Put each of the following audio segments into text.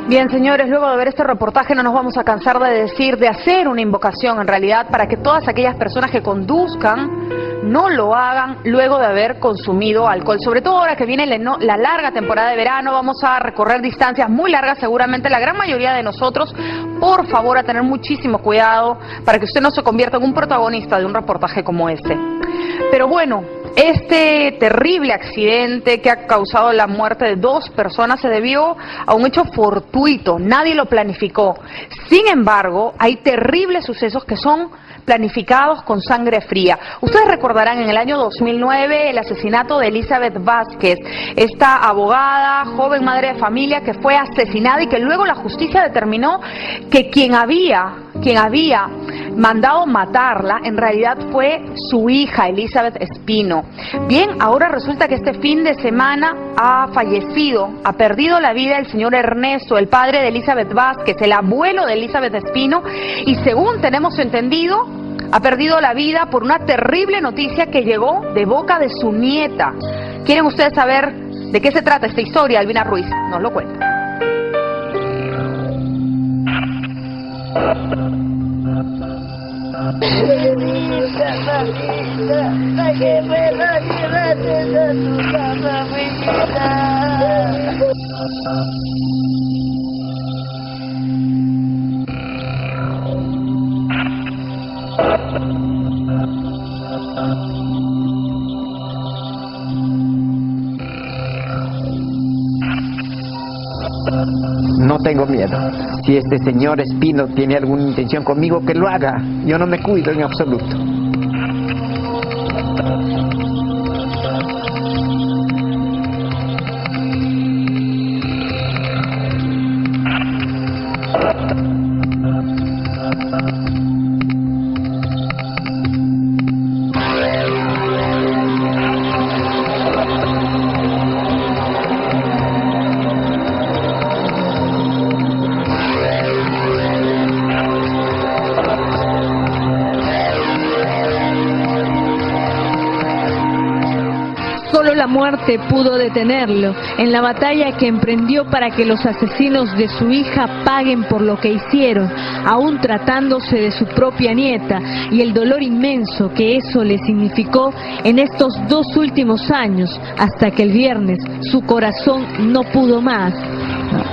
Bien, señores, luego de ver este reportaje no nos vamos a cansar de hacer una invocación en realidad para que todas aquellas personas que conduzcan no lo hagan luego de haber consumido alcohol. Sobre todo ahora que viene la larga temporada de verano, vamos a recorrer distancias muy largas, seguramente la gran mayoría de nosotros. Por favor, a tener muchísimo cuidado para que usted no se convierta en un protagonista de un reportaje como este. Pero bueno, este terrible accidente que ha causado la muerte de 2 personas se debió a un hecho fortuito, nadie lo planificó. Sin embargo, hay terribles sucesos que son planificados con sangre fría. Ustedes recordarán en el año 2009 el asesinato de Elizabeth Vázquez, esta abogada, joven madre de familia que fue asesinada y que luego la justicia determinó que quien había mandado matarla en realidad fue su hija Elizabeth Espino. Bien, ahora resulta que este fin de semana ha fallecido, ha perdido la vida el señor Ernesto, el padre de Elizabeth Vázquez, el abuelo de Elizabeth Espino, y según tenemos entendido, ha perdido la vida por una terrible noticia que llegó de boca de su nieta. ¿Quieren ustedes saber de qué se trata esta historia? Albina Ruiz nos lo cuenta. No tengo miedo. Si este señor Espino tiene alguna intención conmigo, que lo haga. Yo no me cuido en absoluto. Solo la muerte pudo detenerlo en la batalla que emprendió para que los asesinos de su hija paguen por lo que hicieron, aún tratándose de su propia nieta, y el dolor inmenso que eso le significó en estos 2 últimos años, hasta que el viernes su corazón no pudo más.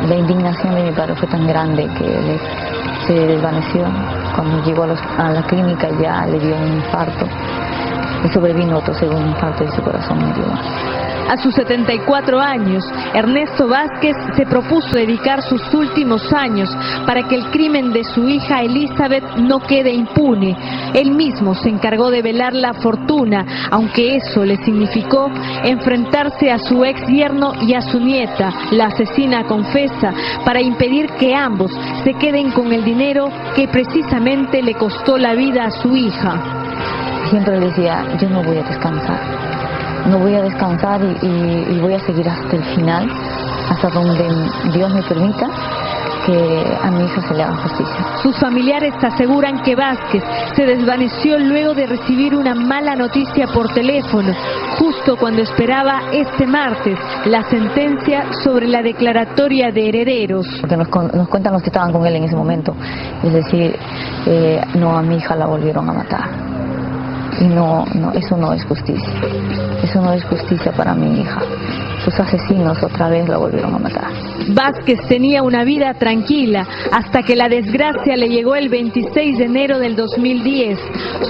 La indignación de mi padre fue tan grande que se desvaneció. Cuando llegó a la clínica ya le dio un infarto. Y sobrevino otro segundo infarto y su corazón murió. A sus 74 años, Ernesto Vázquez se propuso dedicar sus últimos años para que el crimen de su hija Elizabeth no quede impune. Él mismo se encargó de velar la fortuna, aunque eso le significó enfrentarse a su ex yerno y a su nieta, la asesina confesa, para impedir que ambos se queden con el dinero que precisamente le costó la vida a su hija. Siempre le decía, yo no voy a descansar, y voy a seguir hasta el final, hasta donde Dios me permita que a mi hija se le haga justicia. Sus familiares aseguran que Vázquez se desvaneció luego de recibir una mala noticia por teléfono, justo cuando esperaba este martes la sentencia sobre la declaratoria de herederos. Porque nos cuentan los que estaban con él en ese momento, es decir, no, a mi hija la volvieron a matar. Y no, eso no es justicia. Eso no es justicia para mi hija. Sus asesinos otra vez la volvieron a matar. Vázquez tenía una vida tranquila hasta que la desgracia le llegó el 26 de enero del 2010.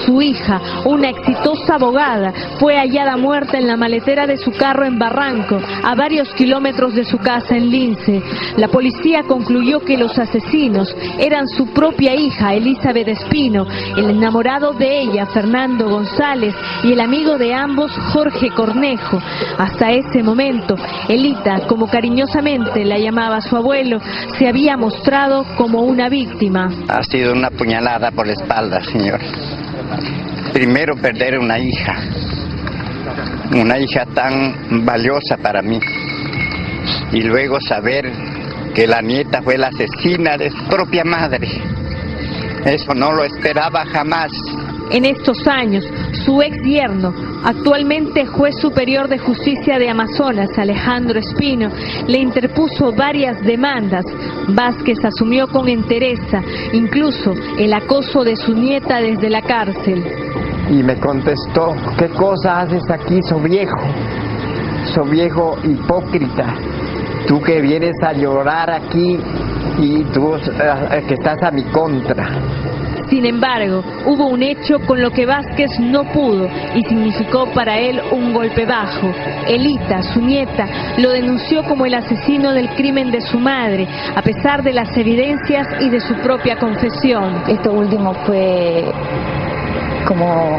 Su hija, una exitosa abogada, fue hallada muerta en la maletera de su carro en Barranco, a varios kilómetros de su casa en Lince. La policía concluyó que los asesinos eran su propia hija, Elizabeth Espino, el enamorado de ella, Fernando González, y el amigo de ambos, Jorge Cornejo. Hasta ese momento, Elita, como cariñosamente la llamaba su abuelo, se había mostrado como una víctima. Ha sido una puñalada por la espalda, señor. Primero perder una hija tan valiosa para mí, y luego saber que la nieta fue la asesina de su propia madre. Eso no lo esperaba jamás. En estos años, Su ex yerno, actualmente juez superior de justicia de Amazonas, Alejandro Espino, le interpuso varias demandas. Vázquez asumió con entereza, incluso el acoso de su nieta desde la cárcel. Y me contestó, ¿qué cosa haces aquí, so viejo hipócrita? Tú que vienes a llorar aquí y tú que estás a mi contra. Sin embargo, hubo un hecho con lo que Vázquez no pudo y significó para él un golpe bajo. Elita, su nieta, lo denunció como el asesino del crimen de su madre, a pesar de las evidencias y de su propia confesión. Esto último fue como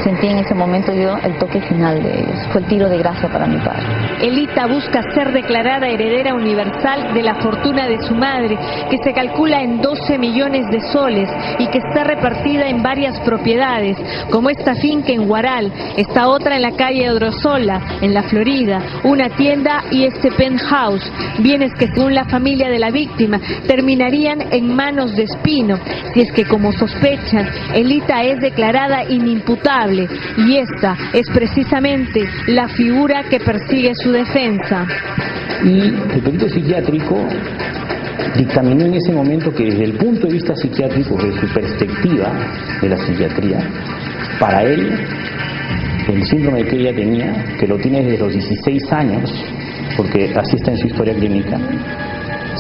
sentí en ese momento yo el toque final de ellos. Fue el tiro de gracia para mi padre. Elita busca ser declarada heredera universal de la fortuna de su madre, que se calcula en 12 millones de soles y que está repartida en varias propiedades, como esta finca en Huaral, esta otra en la calle Odrosola, en la Florida, una tienda y este penthouse, bienes que según la familia de la víctima terminarían en manos de Espino, si es que, como sospechan, Elita es declarada inimputable. Y esta es precisamente la figura que persigue su defensa. Y el perito psiquiátrico dictaminó en ese momento que desde el punto de vista psiquiátrico, desde su perspectiva de la psiquiatría, para él, el síndrome que ella tenía, que lo tiene desde los 16 años, porque así está en su historia clínica,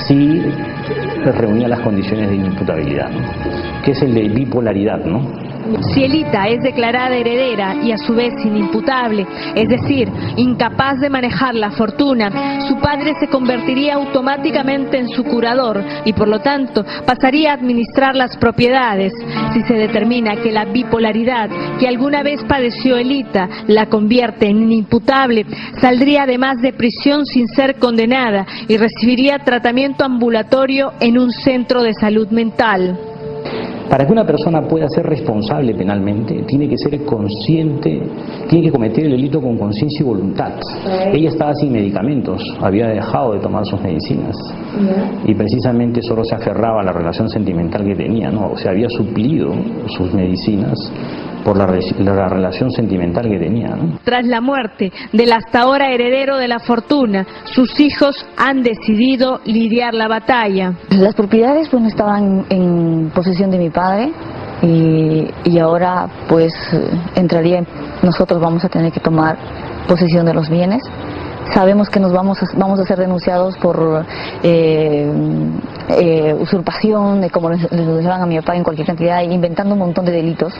sí reunía las condiciones de inimputabilidad, ¿no? Que es el de bipolaridad, ¿no? Si Elita es declarada heredera y a su vez inimputable, es decir, incapaz de manejar la fortuna, su padre se convertiría automáticamente en su curador y por lo tanto pasaría a administrar las propiedades. Si se determina que la bipolaridad que alguna vez padeció Elita la convierte en inimputable, saldría además de prisión sin ser condenada y recibiría tratamiento ambulatorio en un centro de salud mental. Para que una persona pueda ser responsable penalmente, tiene que ser consciente, tiene que cometer el delito con conciencia y voluntad. Ella estaba sin medicamentos, había dejado de tomar sus medicinas y precisamente solo se aferraba a la relación sentimental que tenía, ¿no? O sea, había suplido sus medicinas por la relación sentimental que tenía, ¿no? Tras la muerte del hasta ahora heredero de la fortuna, sus hijos han decidido lidiar la batalla. Las propiedades pues no estaban en posesión de mi padre y ahora pues nosotros vamos a tener que tomar posesión de los bienes. Sabemos que nos vamos a ser denunciados por usurpación, como les denunciaban a mi papá en cualquier cantidad, inventando un montón de delitos.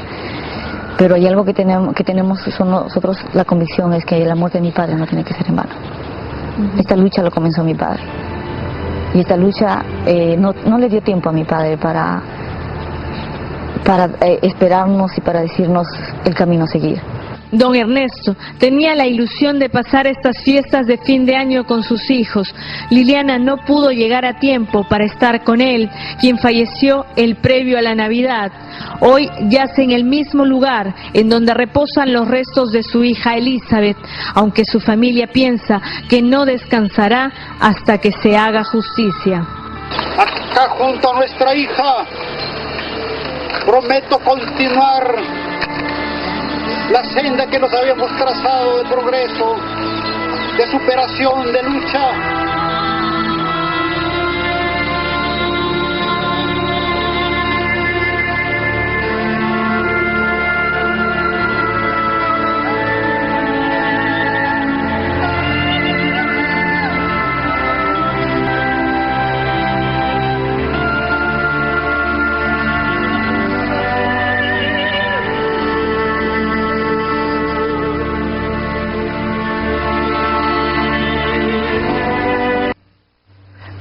Pero hay algo que tenemos son nosotros, la convicción es que la muerte de mi padre no tiene que ser en vano. Esta lucha lo comenzó mi padre. Y esta lucha no le dio tiempo a mi padre para esperarnos y para decirnos el camino a seguir. Don Ernesto tenía la ilusión de pasar estas fiestas de fin de año con sus hijos. Liliana no pudo llegar a tiempo para estar con él, quien falleció el previo a la Navidad. Hoy yace en el mismo lugar en donde reposan los restos de su hija Elizabeth, aunque su familia piensa que no descansará hasta que se haga justicia. Acá junto a nuestra hija prometo continuar la senda que nos habíamos trazado de progreso, de superación, de lucha.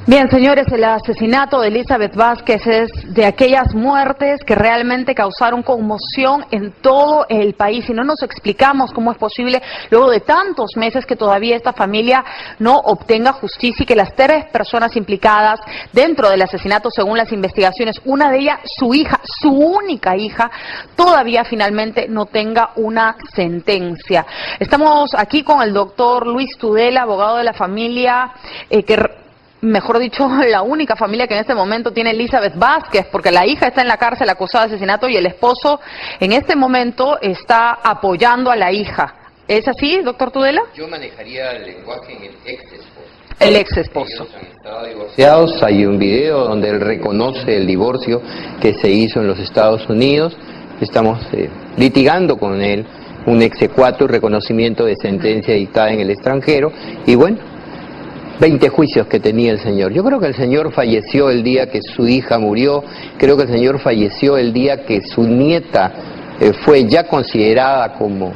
Bien, señores, el asesinato de Elizabeth Vázquez es de aquellas muertes que realmente causaron conmoción en todo el país y no nos explicamos cómo es posible, luego de tantos meses, que todavía esta familia no obtenga justicia y que las 3 personas implicadas dentro del asesinato, según las investigaciones, una de ellas, su hija, su única hija, todavía finalmente no tenga una sentencia. Estamos aquí con el doctor Luis Tudela, abogado de la familia, que mejor dicho, la única familia que en este momento tiene Elizabeth Vázquez, porque la hija está en la cárcel acusada de asesinato y el esposo en este momento está apoyando a la hija. ¿Es así, doctor Tudela? Yo manejaría el lenguaje en el ex esposo. El ex esposo. Ellos han estado divorciados. Hay un video donde él reconoce el divorcio que se hizo en los Estados Unidos. Estamos litigando con él un exequatur, reconocimiento de sentencia dictada en el extranjero. Y bueno, 20 juicios que tenía el señor. Yo creo que el señor falleció el día que su hija murió. Creo que el señor falleció el día que su nieta fue ya considerada como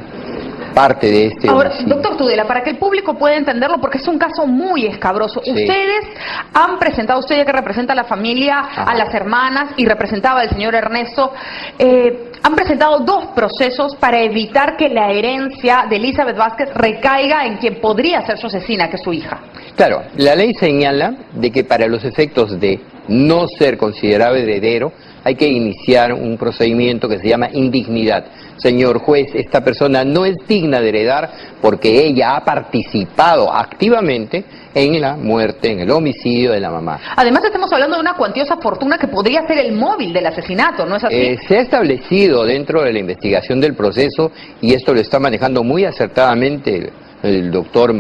parte de este Ahora, homicidio. doctor Tudela, para que el público pueda entenderlo, porque es un caso muy escabroso. Sí. Ustedes han presentado, usted ya que representa a la familia, a las hermanas y representaba al señor Ernesto, han presentado 2 procesos para evitar que la herencia de Elizabeth Vázquez recaiga en quien podría ser su asesina, que es su hija. Claro, la ley señala de que para los efectos de no ser considerado heredero hay que iniciar un procedimiento que se llama indignidad. Señor juez, esta persona no es digna de heredar porque ella ha participado activamente en la muerte, en el homicidio de la mamá. Además, estamos hablando de una cuantiosa fortuna que podría ser el móvil del asesinato, ¿no es así? Se ha establecido dentro de la investigación del proceso, y esto lo está manejando muy acertadamente el doctor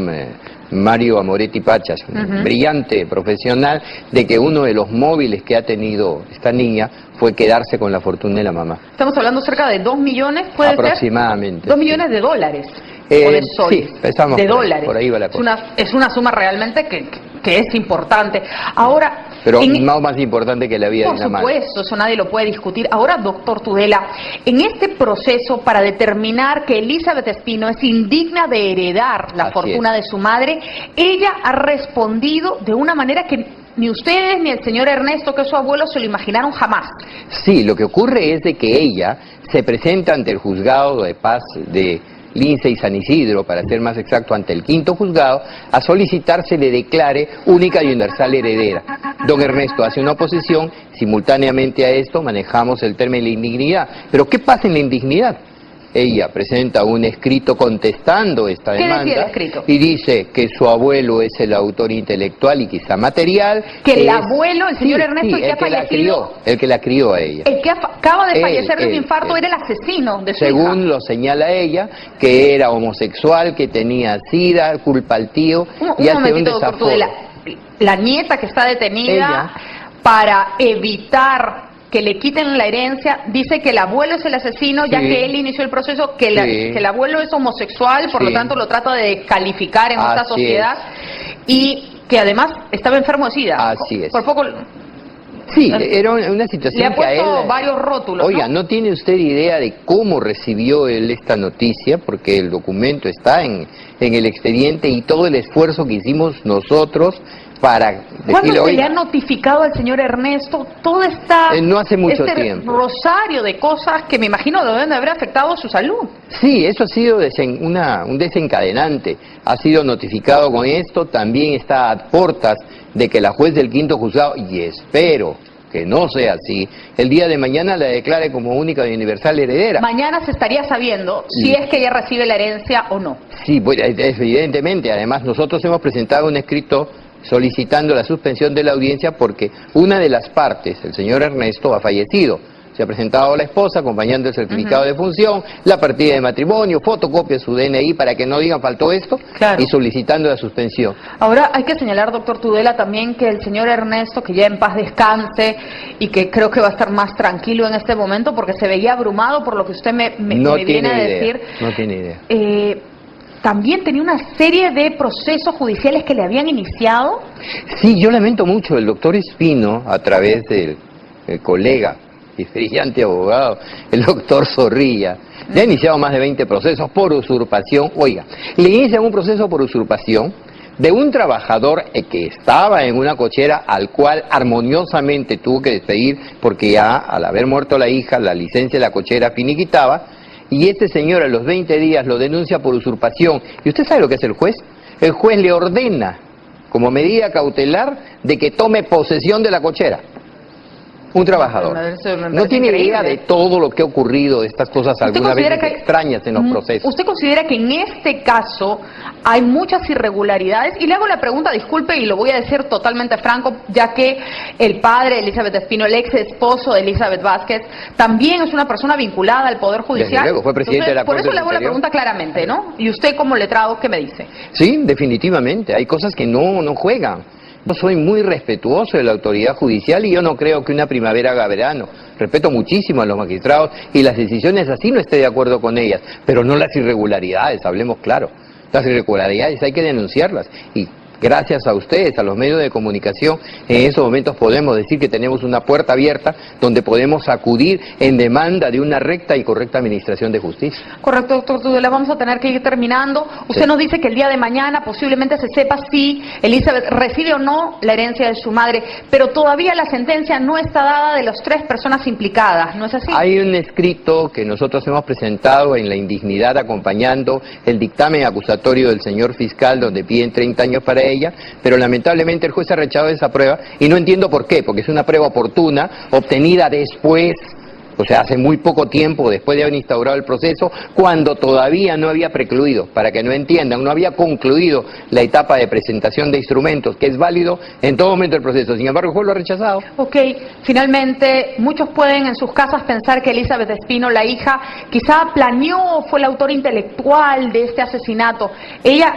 Mario Amoretti Pachas, un brillante profesional, de que uno de los móviles que ha tenido esta niña fue quedarse con la fortuna de la mamá. Estamos hablando cerca de 2 millones, ¿puede aproximadamente, ser? 2 millones de dólares. O de soles, sí, estamos de por ahí, dólares. por ahí va la cosa. Es una suma realmente que es importante. Ahora, pero no más importante que la vida de una madre. Por supuesto, eso nadie lo puede discutir. Ahora, doctor Tudela, en este proceso para determinar que Elizabeth Espino es indigna de heredar la fortuna de su madre, ella ha respondido de una manera que ni ustedes ni el señor Ernesto, que es su abuelo, se lo imaginaron jamás. Sí, lo que ocurre es de que ella se presenta ante el juzgado de paz de Lince y San Isidro, para ser más exacto, ante el 5º juzgado, a solicitar se le declare única y universal heredera. Don Ernesto hace una oposición, simultáneamente a esto manejamos el término de la indignidad. Pero ¿qué pasa en la indignidad? Ella presenta un escrito contestando esta demanda. ¿Qué decía el escrito? Y dice que su abuelo es el autor intelectual y quizá material. Que el abuelo, el señor Ernesto, el que ha fallecido, el que la crió a ella. El que acaba de fallecer de un infarto era el asesino de su hija. Según lo señala ella, que era homosexual, que tenía sida, culpa al tío, y hace un desaforo. La nieta que está detenida para evitar que le quiten la herencia, dice que el abuelo es el asesino, ya que él inició el proceso, que el abuelo es homosexual, por lo tanto lo trata de descalificar en esta sociedad, y que además estaba enfermo de SIDA. Así es. Por poco... Sí, era una situación le ha puesto que a él... varios rótulos. Oiga, ¿no tiene usted idea de cómo recibió él esta noticia? Porque el documento está en el expediente, y todo el esfuerzo que hicimos nosotros para decirle... ¿Cuándo se le ha notificado al señor Ernesto todo no hace mucho tiempo. Rosario de cosas que me imagino deben de haber afectado su salud? Sí, eso ha sido un desencadenante. Ha sido notificado con esto, también está a portas de que la juez del 5º juzgado, y espero que no sea así, el día de mañana la declare como única y universal heredera. Mañana se estaría sabiendo si es que ella recibe la herencia o no. Sí, pues, evidentemente. Además, nosotros hemos presentado un escrito solicitando la suspensión de la audiencia porque una de las partes, el señor Ernesto, ha fallecido. Se ha presentado la esposa acompañando el certificado de función, la partida de matrimonio, fotocopia de su DNI para que no digan faltó esto, y solicitando la suspensión. Ahora hay que señalar, doctor Tudela, también que el señor Ernesto, que ya en paz descanse y que creo que va a estar más tranquilo en este momento porque se veía abrumado por lo que usted me viene a decir. No tiene idea. También tenía una serie de procesos judiciales que le habían iniciado. Sí, yo lamento mucho, el doctor Espino, a través del colega y brillante abogado, el doctor Zorrilla, le ha iniciado más de 20 procesos por usurpación. Oiga, le inician un proceso por usurpación de un trabajador que estaba en una cochera al cual armoniosamente tuvo que despedir porque ya al haber muerto la hija, la licencia de la cochera finiquitaba. Y este señor a los 20 días lo denuncia por usurpación. ¿Y usted sabe lo que es el juez? El juez le ordena, como medida cautelar, de que tome posesión de la cochera. Un trabajador. No tiene idea de todo lo que ha ocurrido, de estas cosas algunas veces extrañas en los procesos. ¿Usted considera que en este caso hay muchas irregularidades? Y le hago la pregunta, disculpe, y lo voy a decir totalmente franco, ya que el padre de Elizabeth Espino, el ex esposo de Elizabeth Vázquez, también es una persona vinculada al Poder Judicial. Desde luego, fue presidente de la Corte Por eso le hago la Superior. pregunta claramente, ¿no? Y usted como letrado, ¿qué me dice? Sí, definitivamente. Hay cosas que no juegan. Yo soy muy respetuoso de la autoridad judicial y yo no creo que una primavera haga verano. Respeto muchísimo a los magistrados y las decisiones así no esté de acuerdo con ellas, pero no las irregularidades, hablemos claro. Las irregularidades hay que denunciarlas y gracias a ustedes, a los medios de comunicación, en esos momentos podemos decir que tenemos una puerta abierta donde podemos acudir en demanda de una recta y correcta administración de justicia. Correcto, doctor Tudela, vamos a tener que ir terminando. Usted nos dice que el día de mañana posiblemente se sepa si Elizabeth recibe o no la herencia de su madre, pero todavía la sentencia no está dada de las 3 personas implicadas, ¿no es así? Hay un escrito que nosotros hemos presentado en La Indignidad acompañando el dictamen acusatorio del señor fiscal donde piden 30 años para ella, pero lamentablemente el juez ha rechazado esa prueba y no entiendo por qué, porque es una prueba oportuna, obtenida después, o sea, hace muy poco tiempo después de haber instaurado el proceso, cuando todavía no había precluido, para que no entiendan, no había concluido la etapa de presentación de instrumentos, que es válido en todo momento del proceso. Sin embargo, el juez lo ha rechazado. Ok, finalmente, muchos pueden en sus casas pensar que Elizabeth Espino, la hija, quizá planeó o fue el autor intelectual de este asesinato. ¿Ella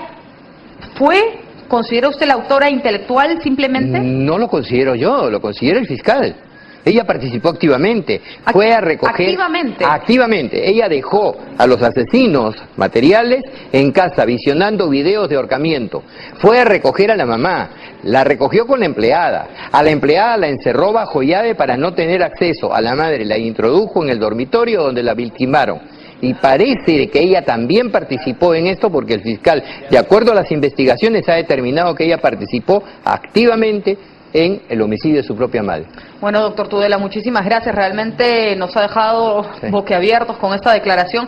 fue? ¿Considera usted la autora intelectual simplemente? No lo considero yo, lo considera el fiscal. Ella participó activamente, fue a recoger... ¿Activamente? Activamente. Ella dejó a los asesinos materiales en casa visionando videos de ahorcamiento. Fue a recoger a la mamá, la recogió con la empleada. A la empleada la encerró bajo llave para no tener acceso. A la madre la introdujo en el dormitorio donde la victimaron. Y parece que ella también participó en esto porque el fiscal, de acuerdo a las investigaciones, ha determinado que ella participó activamente en el homicidio de su propia madre. Bueno, doctor Tudela, muchísimas gracias. Realmente nos ha dejado boquiabiertos con esta declaración.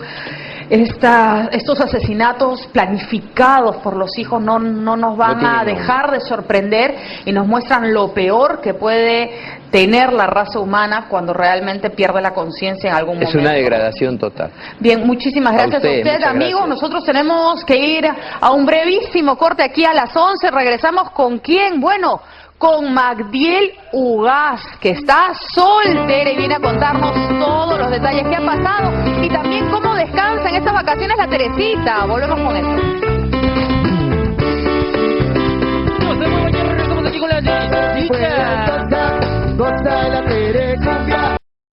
Estos asesinatos planificados por los hijos no nos van a dejar de sorprender y nos muestran lo peor que puede tener la raza humana cuando realmente pierde la conciencia en algún momento. Es una degradación total. Bien, muchísimas gracias a usted, amigos. Gracias. Nosotros tenemos que ir a un brevísimo corte aquí a las 11. Regresamos con quién, bueno, con Magdiel Ugaz, que está soltera y viene a contarnos todos los detalles que ha pasado y también cómo descansa en estas vacaciones la Teresita. Volvemos con eso. Nos vemos mañana, regresamos aquí con la Teresita.